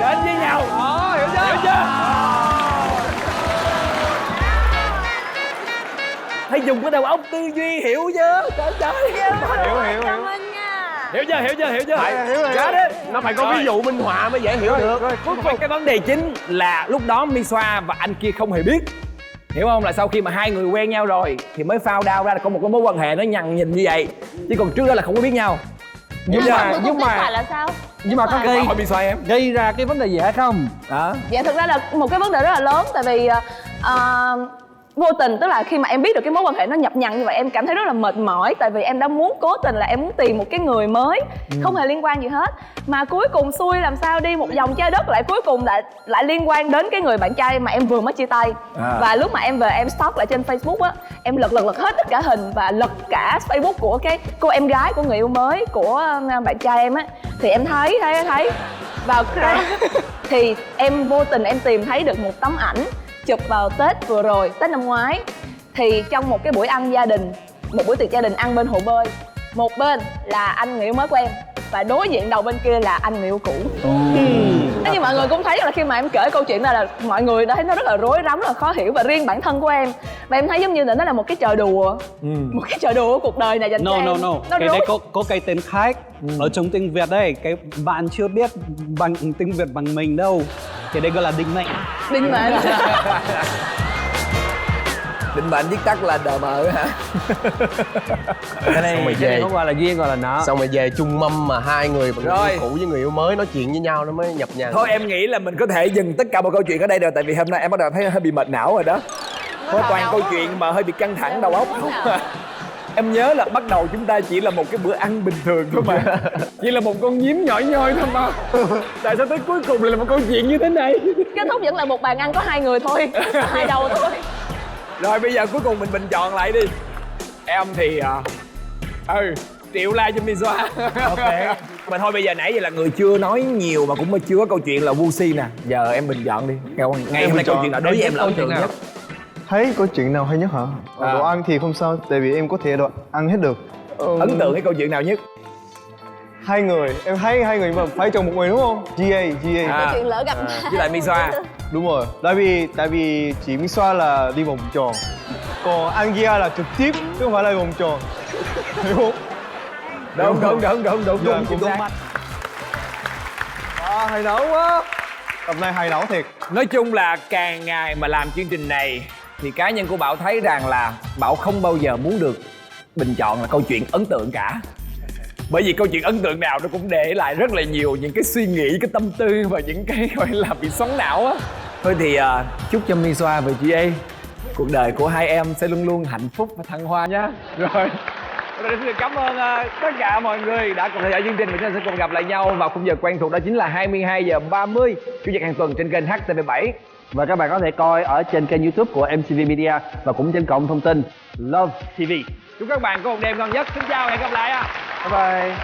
đến với nhau. Hiểu chưa? Hiểu chưa? Hãy dùng cái đầu óc tư duy, hiểu chưa? Trời ơi. Cảm ơn nha. Hiểu chưa? Hiểu chưa? Hiểu chưa? Hiểu rồi. Đó đấy. Nó phải có ví dụ minh họa mới dễ hiểu được. Cuối cùng cái vấn đề chính là lúc đó Miswa và anh kia không hề biết. Hiểu không? Là sau khi mà hai người quen nhau rồi thì mới found out ra là có một cái mối quan hệ nó nhằn nhìn như vậy. Chứ còn trước đó là không có biết nhau. Nhưng mà là sao? nhưng mà có gây Hỏi Miswa em. gây ra cái vấn đề gì hay không? Đó. Dạ thực ra là một cái vấn đề rất là lớn, tại vì vô tình, tức là khi mà em biết được cái mối quan hệ nó nhập nhằng như vậy, em cảm thấy rất là mệt mỏi, tại vì em đã muốn cố tình là em muốn tìm một cái người mới không hề liên quan gì hết, mà cuối cùng xui làm sao đi một vòng trái đất lại cuối cùng lại liên quan đến cái người bạn trai mà em vừa mới chia tay. Và lúc mà em về em stalk lại trên Facebook á, em lật hết tất cả hình và lật cả Facebook của cái cô em gái của người yêu mới của bạn trai em á, thì em thấy vào thì em vô tình em tìm thấy được một tấm ảnh chụp vào Tết vừa rồi, Tết năm ngoái. Thì trong một cái buổi ăn gia đình, một buổi tiệc gia đình ăn bên hồ bơi, một bên là anh người yêu mới của em và đối diện đầu bên kia là anh người yêu cũ. Thế nhưng mọi người cũng thấy là khi mà em kể câu chuyện này là mọi người đã thấy nó rất là rối rắm, rất là khó hiểu, và riêng bản thân của em và em thấy giống như là nó là một cái trò đùa, một cái trò đùa của cuộc đời này dành cho em. No. Nó Cái rối. đấy có cái tên khác ở trong tiếng Việt đấy, cái bạn chưa biết bằng tiếng Việt bằng mình đâu. Cái đấy gọi là định mệnh. Định mệnh. Định mệnh viết tắt là đờ mờ hả? Cái này không gọi là duyên, gọi là nợ. xong rồi về chung mâm mà hai người bằng người Rồi. yêu cũ với người yêu mới nói chuyện với nhau nó mới nhập nhằng. Thôi em nghĩ là mình có thể dừng tất cả mọi câu chuyện ở đây rồi, tại vì hôm nay em bắt đầu thấy hơi bị mệt não rồi đó. Có toàn câu chuyện mà hơi bị căng thẳng đầu óc không à. Em nhớ là bắt đầu chúng ta chỉ là một cái bữa ăn bình thường thôi mà. Chỉ là một con nhím nhỏ nhoi thôi mà. Tại sao tới cuối cùng lại là một câu chuyện như thế này? Kết thúc vẫn là một bàn ăn có hai người thôi, hai đầu thôi. Rồi bây giờ cuối cùng mình bình chọn lại đi. Em thì triệu like cho Miswa. Ok. Mà thôi bây giờ nãy giờ là người chưa nói nhiều mà cũng chưa có câu chuyện là Vu Si nè. Giờ em bình chọn đi. Ngay hôm nay câu chuyện nào đối với em là ấn tượng nhất? Thấy có chuyện nào hay nhất hả? Đồ ăn thì không sao, tại vì em có thể ăn hết được. Ấn tượng cái câu chuyện nào nhất? Hai người, em thấy hai người mà phải chồng một người đúng không? GA. Chuyện lỡ gặp Với lại Miswa. Đúng rồi, tại vì chị Miswa là đi vòng tròn, còn anh Gia là trực tiếp chứ không phải là vòng tròn. Hiểu không? Đúng. Cũng đúng mắt. Hay nấu quá. Tập này hay nấu thiệt. Nói chung là càng ngày mà làm chương trình này thì cá nhân của Bảo thấy rằng là Bảo không bao giờ muốn được bình chọn là câu chuyện ấn tượng cả. Bởi vì câu chuyện ấn tượng nào nó cũng để lại rất là nhiều những cái suy nghĩ, cái tâm tư và những cái gọi là bị xoắn não á. Thôi thì chúc cho Miswa và GA cuộc đời của hai em sẽ luôn luôn hạnh phúc và thăng hoa nhá. Rồi. Xin cảm ơn tất cả mọi người đã cùng theo dõi chương trình, và chúng ta sẽ cùng gặp lại nhau vào khung giờ quen thuộc, đó chính là 22h30 Chủ nhật hàng tuần trên kênh HTV7. Và các bạn có thể coi ở trên kênh YouTube của MTV Media và cũng trên cổng thông tin Love TV. Chúc các bạn có một đêm ngon giấc. Xin chào và hẹn gặp lại. Bye bye.